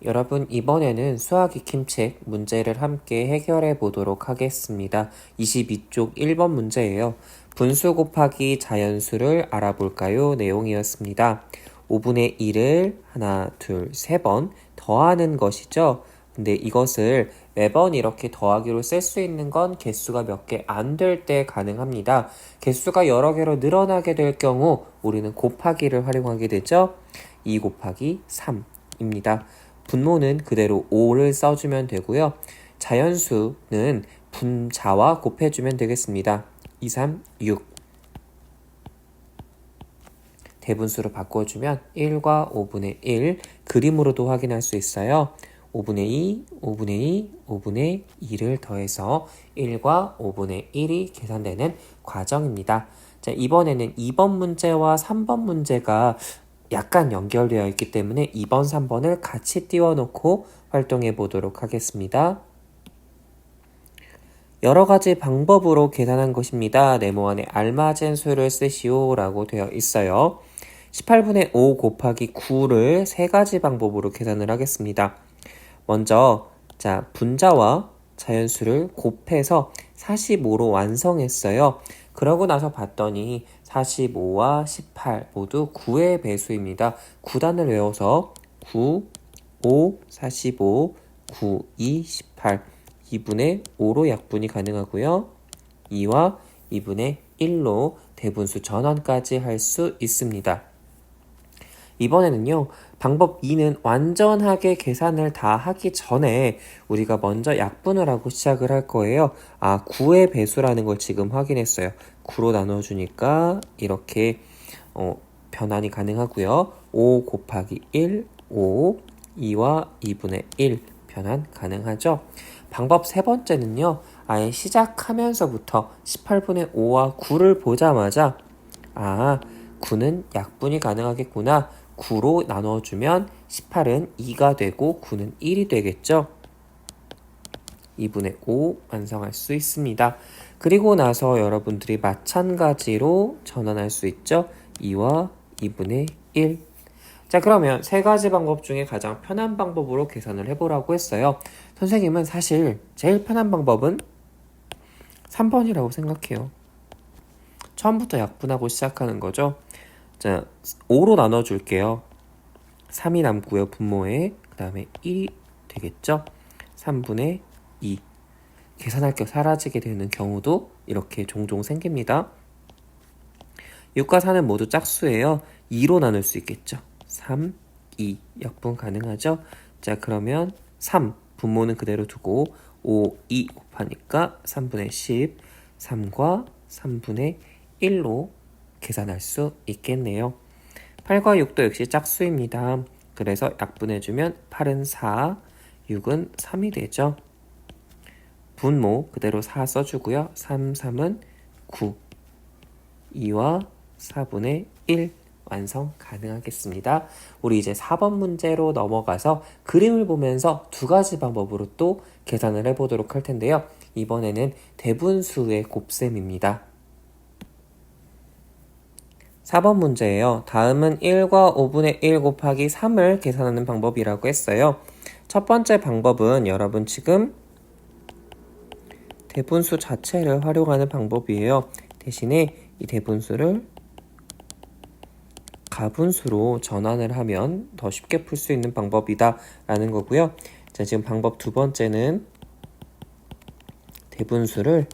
여러분, 이번에는 수학 익힘책 문제를 함께 해결해 보도록 하겠습니다. 22쪽 1번 문제예요. 분수 곱하기 자연수를 알아볼까요? 내용이었습니다. 5분의 1을 하나, 둘, 세 번 더하는 것이죠. 근데 이것을 매번 이렇게 더하기로 쓸 수 있는 건 개수가 몇 개 안 될 때 가능합니다. 개수가 여러 개로 늘어나게 될 경우 우리는 곱하기를 활용하게 되죠. 2 곱하기 3입니다. 분모는 그대로 5를 써주면 되고요. 자연수는 분자와 곱해주면 되겠습니다. 2, 3, 6. 대분수로 바꿔주면 1과 5분의 1 그림으로도 확인할 수 있어요. 5분의 2, 5분의 2, 5분의 2를 더해서 1과 5분의 1이 계산되는 과정입니다. 자, 이번에는 2번 문제와 3번 문제가 약간 연결되어 있기 때문에 2번, 3번을 같이 띄워놓고 활동해 보도록 하겠습니다. 여러 가지 방법으로 계산한 것입니다. 네모안에 알맞은 수를 쓰시오 라고 되어 있어요. 18분의 5 곱하기 9를 세 가지 방법으로 계산을 하겠습니다. 먼저 자 분자와 자연수를 곱해서 45로 완성했어요. 그러고 나서 봤더니 45와 18 모두 9의 배수입니다. 9단을 외워서 9, 5, 45, 9, 2, 18 2분의 5로 약분이 가능하고요. 2와 2분의 1로 대분수 전환까지 할 수 있습니다. 이번에는요. 방법 2는 완전하게 계산을 다 하기 전에 우리가 먼저 약분을 하고 시작을 할 거예요. 9의 배수라는 걸 지금 확인했어요. 9로 나눠주니까 이렇게 변환이 가능하고요. 5 곱하기 1, 5, 2와 2분의 1 변환 가능하죠. 방법 세 번째는요. 아예 시작하면서부터 18분의 5와 9를 보자마자 9는 약분이 가능하겠구나. 9로 나눠주면 18은 2가 되고 9는 1이 되겠죠. 2분의 5 완성할 수 있습니다. 그리고 나서 여러분들이 마찬가지로 전환할 수 있죠. 2와 2분의 1. 자, 그러면 세 가지 방법 중에 가장 편한 방법으로 계산을 해보라고 했어요. 선생님은 사실 제일 편한 방법은 3번이라고 생각해요. 처음부터 약분하고 시작하는 거죠. 자, 5로 나눠줄게요. 3이 남고요. 분모에 그 다음에 1이 되겠죠. 3분의 2. 계산할 게 사라지게 되는 경우도 이렇게 종종 생깁니다. 6과 4는 모두 짝수예요. 2로 나눌 수 있겠죠. 3, 2 약분 가능하죠. 자, 그러면 3 분모는 그대로 두고 5, 2 곱하니까 3분의 10 3과 3분의 1로 계산할 수 있겠네요. 8과 6도 역시 짝수입니다. 그래서 약분해주면 8은 4, 6은 3이 되죠. 분모 그대로 4 써주고요. 3, 3은 9, 2와 4분의 1 완성 가능하겠습니다. 우리 이제 4번 문제로 넘어가서 그림을 보면서 두 가지 방법으로 또 계산을 해보도록 할 텐데요. 이번에는 대분수의 곱셈입니다. 4번 문제예요. 다음은 1과 5분의 1 곱하기 3을 계산하는 방법이라고 했어요. 첫 번째 방법은 여러분 지금 대분수 자체를 활용하는 방법이에요. 대신에 이 대분수를 가분수로 전환을 하면 더 쉽게 풀 수 있는 방법이다 라는 거고요. 자, 지금 방법 두 번째는 대분수를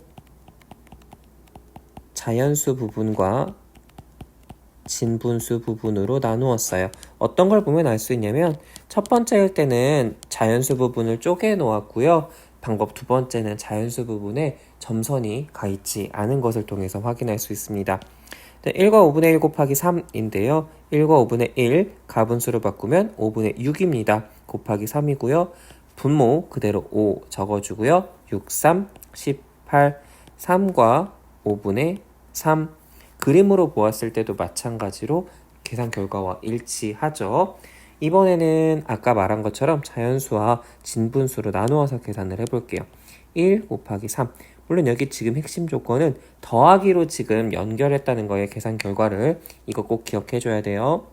자연수 부분과 진분수 부분으로 나누었어요. 어떤 걸 보면 알 수 있냐면 첫 번째일 때는 자연수 부분을 쪼개 놓았고요. 방법 두 번째는 자연수 부분에 점선이 가 있지 않은 것을 통해서 확인할 수 있습니다. 1과 5분의 1 곱하기 3인데요. 1과 5분의 1 가분수로 바꾸면 5분의 6입니다. 곱하기 3이고요. 분모 그대로 5 적어주고요. 6, 3, 18, 3과 5분의 3 그림으로 보았을 때도 마찬가지로 계산 결과와 일치하죠. 이번에는 아까 말한 것처럼 자연수와 진분수로 나누어서 계산을 해볼게요. 1 곱하기 3. 물론 여기 지금 핵심 조건은 더하기로 지금 연결했다는 거의 계산 결과를 이거 꼭 기억해줘야 돼요.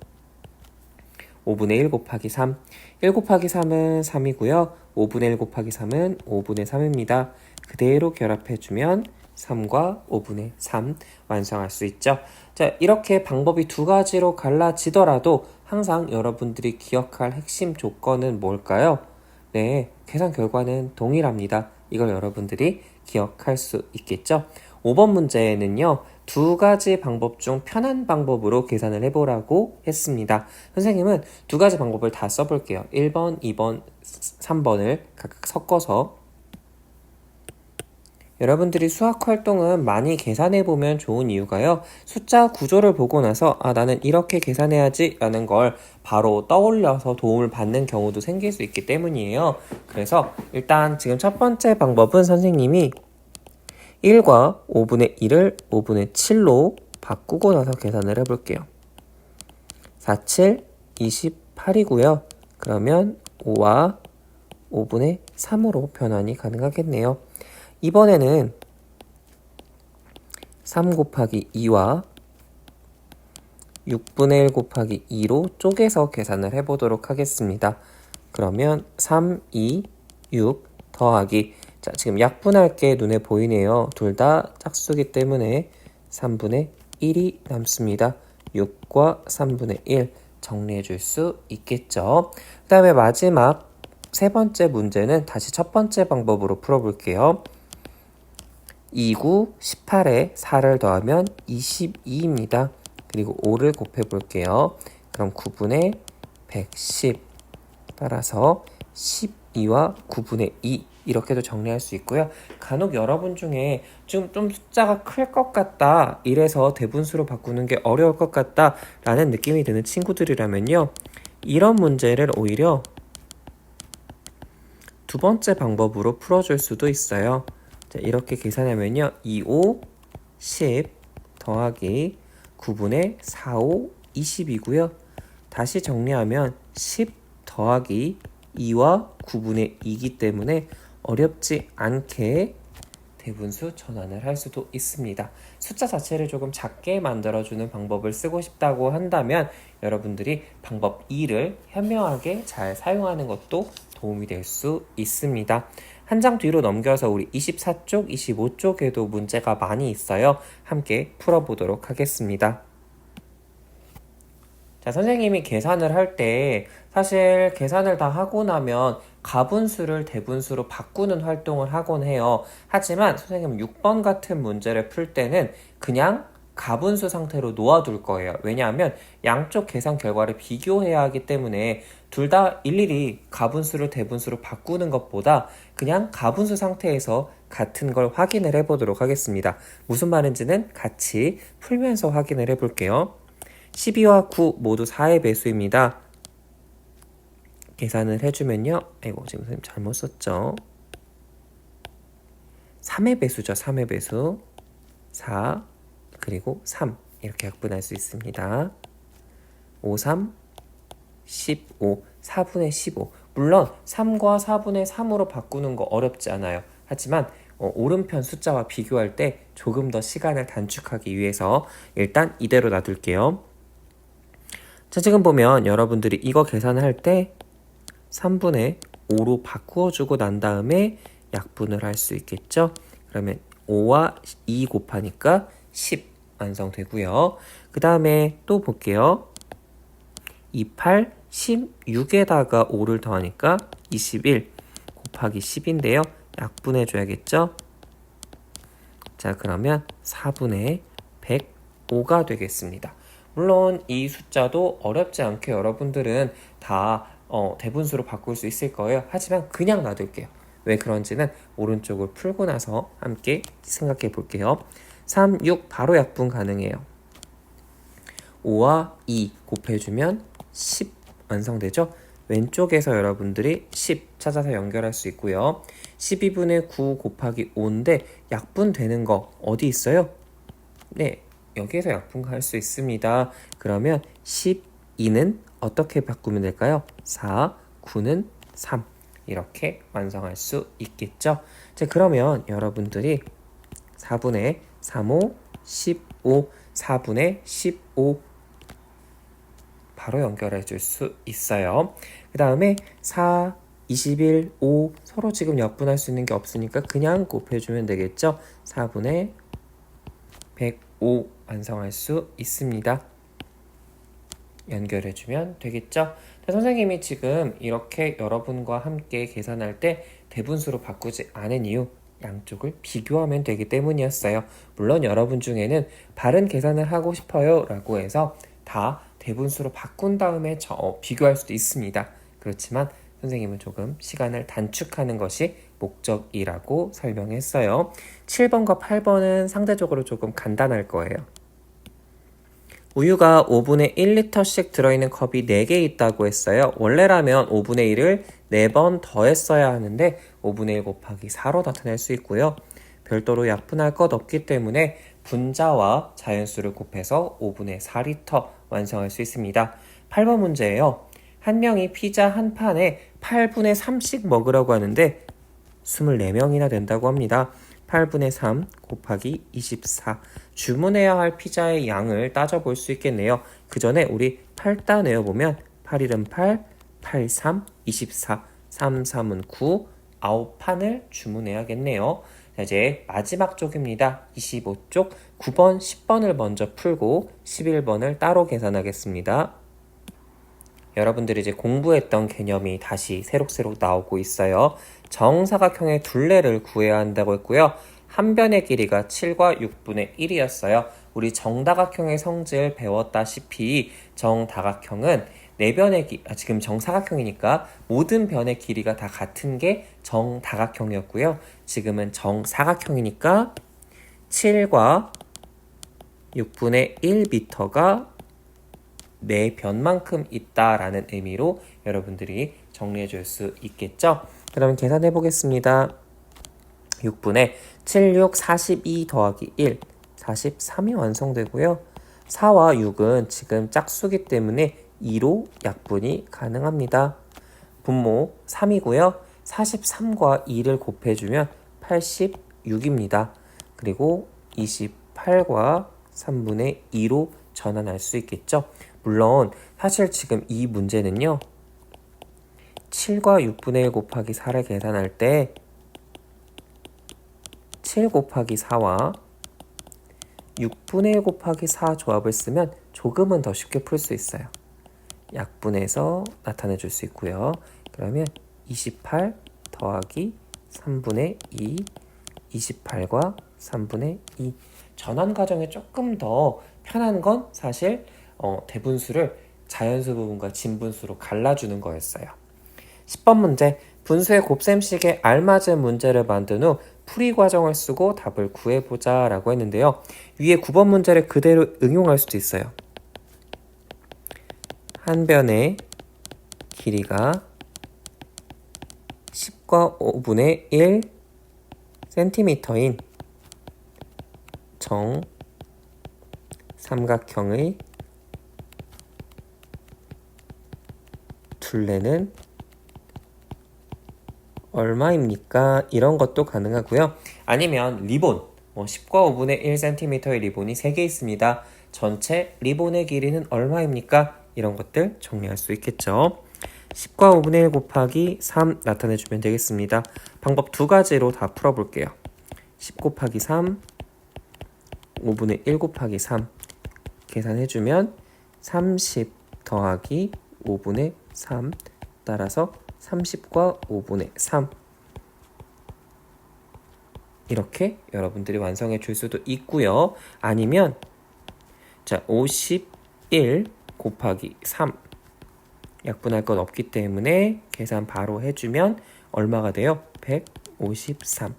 5분의 1 곱하기 3. 1 곱하기 3은 3이고요. 5분의 1 곱하기 3은 5분의 3입니다. 그대로 결합해주면 3과 5분의 3 완성할 수 있죠. 자, 이렇게 방법이 두 가지로 갈라지더라도 항상 여러분들이 기억할 핵심 조건은 뭘까요? 네, 계산 결과는 동일합니다. 이걸 여러분들이 기억할 수 있겠죠? 5번 문제는요, 두 가지 방법 중 편한 방법으로 계산을 해보라고 했습니다. 선생님은 두 가지 방법을 다 써볼게요. 1번, 2번, 3번을 각각 섞어서. 여러분들이 수학 활동은 많이 계산해보면 좋은 이유가요. 숫자 구조를 보고 나서 나는 이렇게 계산해야지 라는 걸 바로 떠올려서 도움을 받는 경우도 생길 수 있기 때문이에요. 그래서 일단 지금 첫 번째 방법은 선생님이 1과 5분의 1을 5분의 7로 바꾸고 나서 계산을 해볼게요. 4, 7, 28이고요. 그러면 5와 5분의 3으로 변환이 가능하겠네요. 이번에는 3 곱하기 2와 6분의 1 곱하기 2로 쪼개서 계산을 해보도록 하겠습니다. 그러면 3, 2, 6 더하기, 자, 지금 약분할 게 눈에 보이네요. 둘 다 짝수기 때문에 3분의 1이 남습니다. 6과 3분의 1 정리해 줄 수 있겠죠. 그 다음에 마지막 세 번째 문제는 다시 첫 번째 방법으로 풀어볼게요. 2, 9, 18에 4를 더하면 22입니다. 그리고 5를 곱해볼게요. 그럼 9분의 110 따라서 12와 9분의 2 이렇게도 정리할 수 있고요. 간혹 여러분 중에 좀 숫자가 클 것 같다, 이래서 대분수로 바꾸는 게 어려울 것 같다 라는 느낌이 드는 친구들이라면요, 이런 문제를 오히려 두 번째 방법으로 풀어줄 수도 있어요. 자, 이렇게 계산하면요, 2, 5, 10 더하기 9분의 4, 5, 20이고요. 다시 정리하면 10 더하기 2와 9분의 2이기 때문에 어렵지 않게 대분수 전환을 할 수도 있습니다. 숫자 자체를 조금 작게 만들어주는 방법을 쓰고 싶다고 한다면 여러분들이 방법 2를 현명하게 잘 사용하는 것도 도움이 될 수 있습니다. 한 장 뒤로 넘겨서 우리 24쪽, 25쪽에도 문제가 많이 있어요. 함께 풀어보도록 하겠습니다. 자, 선생님이 계산을 할 때 사실 계산을 다 하고 나면 가분수를 대분수로 바꾸는 활동을 하곤 해요. 하지만 선생님은 6번 같은 문제를 풀 때는 그냥 가분수 상태로 놓아둘 거예요. 왜냐하면 양쪽 계산 결과를 비교해야 하기 때문에 둘 다 일일이 가분수를 대분수로 바꾸는 것보다 그냥 가분수 상태에서 같은 걸 확인을 해보도록 하겠습니다. 무슨 말인지는 같이 풀면서 확인을 해볼게요. 12와 9 모두 4의 배수입니다. 계산을 해주면요, 지금 선생님 잘못 썼죠. 3의 배수죠. 3의 배수. 4 그리고 3 이렇게 약분할 수 있습니다. 5, 3, 15, 4분의 15. 물론 3과 4분의 3으로 바꾸는 거 어렵지 않아요. 하지만 오른편 숫자와 비교할 때 조금 더 시간을 단축하기 위해서 일단 이대로 놔둘게요. 자, 지금 보면 여러분들이 이거 계산할 때 3분의 5로 바꾸어주고 난 다음에 약분을 할 수 있겠죠. 그러면 5와 2 곱하니까 10 완성되고요. 그 다음에 또 볼게요. 28, 16에다가 5를 더하니까 21 곱하기 10인데요. 약분해줘야겠죠. 자, 그러면 4분의 105가 되겠습니다. 물론 이 숫자도 어렵지 않게 여러분들은 다 대분수로 바꿀 수 있을 거예요. 하지만 그냥 놔둘게요. 왜 그런지는 오른쪽을 풀고 나서 함께 생각해 볼게요. 3, 6 바로 약분 가능해요. 5와 2 곱해주면 10 완성되죠? 왼쪽에서 여러분들이 10 찾아서 연결할 수 있고요. 12분의 9 곱하기 5인데 약분되는 거 어디 있어요? 네, 여기에서 약분할 수 있습니다. 그러면 12는 어떻게 바꾸면 될까요? 4, 9는 3 이렇게 완성할 수 있겠죠? 자, 그러면 여러분들이 4분의 35, 15, 4분의 15 바로 연결해 줄 수 있어요. 그 다음에 4, 21, 5 서로 지금 역분할 수 있는 게 없으니까 그냥 곱해주면 되겠죠. 4분의 105 완성할 수 있습니다. 연결해주면 되겠죠. 선생님이 지금 이렇게 여러분과 함께 계산할 때 대분수로 바꾸지 않은 이유, 양쪽을 비교하면 되기 때문이었어요. 물론 여러분 중에는 바른 계산을 하고 싶어요 라고 해서 다 대분수로 바꾼 다음에 비교할 수도 있습니다. 그렇지만 선생님은 조금 시간을 단축하는 것이 목적이라고 설명했어요. 7번과 8번은 상대적으로 조금 간단할 거예요. 우유가 5분의 1리터씩 들어있는 컵이 4개 있다고 했어요. 원래라면 5분의 1을 4번 더했어야 하는데 5분의 1 곱하기 4로 나타낼 수 있고요. 별도로 약분할 것 없기 때문에 분자와 자연수를 곱해서 5분의 4리터 완성할 수 있습니다. 8번 문제예요. 한 명이 피자 한 판에 8분의 3씩 먹으라고 하는데 24명이나 된다고 합니다. 8분의 3 곱하기 24 주문해야 할 피자의 양을 따져볼 수 있겠네요. 그 전에 우리 8따 내어보면 8일은 8, 8, 3, 24 3, 3은 9 9판을 주문해야겠네요. 자, 이제 마지막 쪽입니다. 25쪽 9번, 10번을 먼저 풀고 11번을 따로 계산하겠습니다. 여러분들이 이제 공부했던 개념이 다시 새록새록 나오고 있어요. 정사각형의 둘레를 구해야 한다고 했고요. 한 변의 길이가 7과 6분의 1이었어요. 우리 정다각형의 성질 배웠다시피 정다각형은 지금 정사각형이니까 모든 변의 길이가 다 같은 게 정다각형이었고요. 지금은 정사각형이니까 7과 6분의 1m가 4변만큼 있다라는 의미로 여러분들이 정리해 줄 수 있겠죠? 그러면 계산해 보겠습니다. 6분의 7, 6, 42 더하기 1, 43이 완성되고요. 4와 6은 지금 짝수기 때문에 2로 약분이 가능합니다. 분모 3이고요. 43과 2를 곱해주면 86입니다. 그리고 28과 3분의 2로 전환할 수 있겠죠. 물론 사실 지금 이 문제는요. 7과 6분의 1 곱하기 4를 계산할 때 7 곱하기 4와 6분의 1 곱하기 4 조합을 쓰면 조금은 더 쉽게 풀 수 있어요. 약분해서 나타내 줄 수 있고요. 그러면 28 더하기 3분의 2, 28과 3분의 2. 전환 과정이 조금 더 편한 건 사실 대분수를 자연수 부분과 진분수로 갈라주는 거였어요. 10번 문제. 분수의 곱셈식에 알맞은 문제를 만든 후 풀이 과정을 쓰고 답을 구해보자 라고 했는데요. 위에 9번 문제를 그대로 응용할 수도 있어요. 한 변의 길이가 10과 5분의 1 cm인 정 삼각형의 둘레는 얼마입니까? 이런 것도 가능하고요. 아니면 리본 10과 5분의 1cm의 리본이 3개 있습니다. 전체 리본의 길이는 얼마입니까? 이런 것들 정리할 수 있겠죠. 10과 5분의 1 곱하기 3 나타내주면 되겠습니다. 방법 두 가지로 다 풀어볼게요. 10 곱하기 3, 5분의 1 곱하기 3 계산해주면 30 더하기 5분의 3 따라서 30과 5분의 3 이렇게 여러분들이 완성해 줄 수도 있고요. 아니면 자 51 곱하기 3 약분할 것 없기 때문에 계산 바로 해주면 얼마가 돼요? 153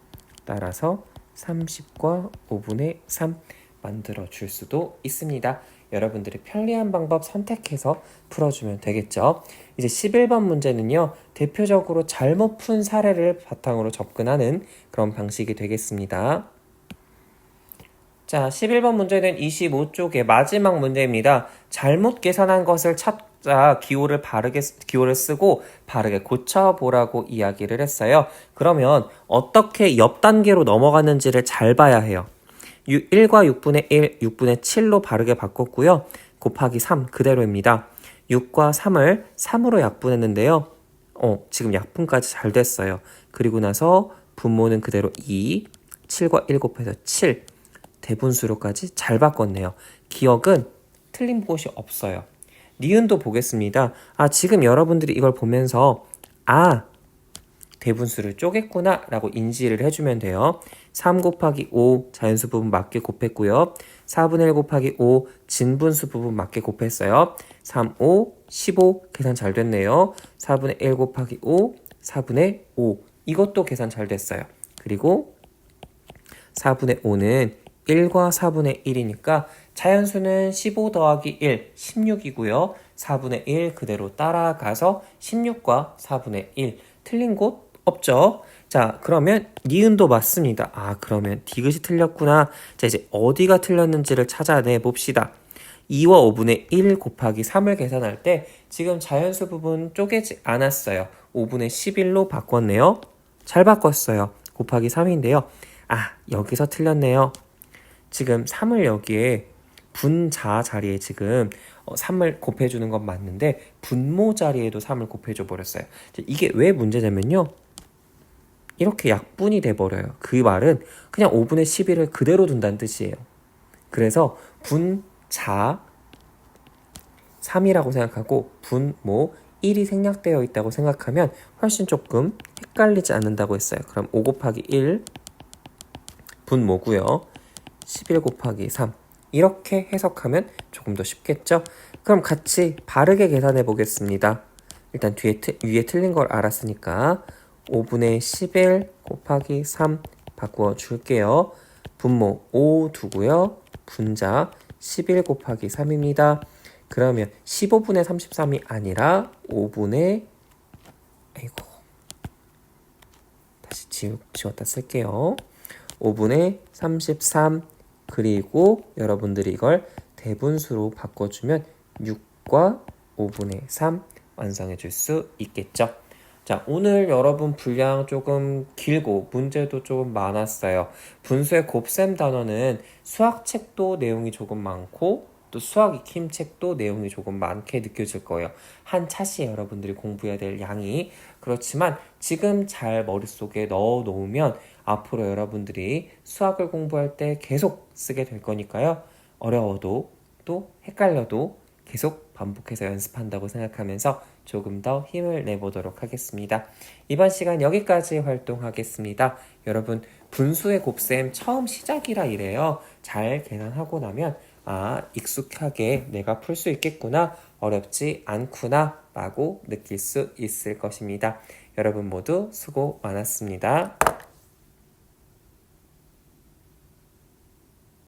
따라서 30과 5분의 3 만들어 줄 수도 있습니다. 여러분들이 편리한 방법 선택해서 풀어주면 되겠죠. 이제 11번 문제는요. 대표적으로 잘못 푼 사례를 바탕으로 접근하는 그런 방식이 되겠습니다. 자, 11번 문제는 25쪽의 마지막 문제입니다. 잘못 계산한 것을 찾자 기호를 쓰고 바르게 고쳐보라고 이야기를 했어요. 그러면 어떻게 옆 단계로 넘어갔는지를 잘 봐야 해요. 1과 6분의 1, 6분의 7로 바르게 바꿨고요. 곱하기 3 그대로입니다. 6과 3을 3으로 약분했는데요. 지금 약분까지 잘 됐어요. 그리고 나서 분모는 그대로 2, 7과 1 곱해서 7, 대분수로까지 잘 바꿨네요. 기억은 틀린 곳이 없어요. 니은도 보겠습니다. 지금 여러분들이 이걸 보면서 대분수를 쪼갰구나 라고 인지를 해주면 돼요. 3 곱하기 5 자연수 부분 맞게 곱했고요. 4분의 1 곱하기 5 진분수 부분 맞게 곱했어요. 3, 5, 15 계산 잘 됐네요. 4분의 1 곱하기 5 4분의 5 이것도 계산 잘 됐어요. 그리고 4분의 5는 1과 4분의 1이니까 자연수는 15 더하기 1, 16이고요. 4분의 1 그대로 따라가서 16과 4분의 1 틀린 곳 없죠? 자, 그러면 니은도 맞습니다. 그러면 디귿이 틀렸구나. 자, 이제 어디가 틀렸는지를 찾아내 봅시다. 2와 5분의 1 곱하기 3을 계산할 때 지금 자연수 부분 쪼개지 않았어요. 5분의 11로 바꿨네요. 잘 바꿨어요. 곱하기 3인데요. 여기서 틀렸네요. 지금 3을 여기에 분자 자리에 지금 3을 곱해주는 건 맞는데 분모 자리에도 3을 곱해줘 버렸어요. 이게 왜 문제냐면요. 이렇게 약분이 돼버려요. 그 말은 그냥 5분의 11을 그대로 둔다는 뜻이에요. 그래서 분자 3이라고 생각하고 분모 1이 생략되어 있다고 생각하면 훨씬 조금 헷갈리지 않는다고 했어요. 그럼 5 곱하기 1 분모고요. 11 곱하기 3 이렇게 해석하면 조금 더 쉽겠죠? 그럼 같이 바르게 계산해 보겠습니다. 일단 위에 틀린 걸 알았으니까 5분의 11 곱하기 3 바꾸어 줄게요. 분모 5 두고요. 분자 11 곱하기 3입니다. 그러면 15분의 33이 아니라 5분의 다시 지웠다 쓸게요. 5분의 33 그리고 여러분들이 이걸 대분수로 바꿔주면 6과 5분의 3 완성해 줄 수 있겠죠. 자, 오늘 여러분 분량 조금 길고 문제도 조금 많았어요. 분수의 곱셈 단원은 수학책도 내용이 조금 많고 또 수학 익힘 책도 내용이 조금 많게 느껴질 거예요. 한 차시에 여러분들이 공부해야 될 양이. 그렇지만 지금 잘 머릿속에 넣어 놓으면 앞으로 여러분들이 수학을 공부할 때 계속 쓰게 될 거니까요. 어려워도 또 헷갈려도 계속 반복해서 연습한다고 생각하면서 조금 더 힘을 내보도록 하겠습니다. 이번 시간 여기까지 활동하겠습니다. 여러분 분수의 곱셈 처음 시작이라 이래요. 잘 계산하고 나면 익숙하게 내가 풀 수 있겠구나, 어렵지 않구나 라고 느낄 수 있을 것입니다. 여러분 모두 수고 많았습니다.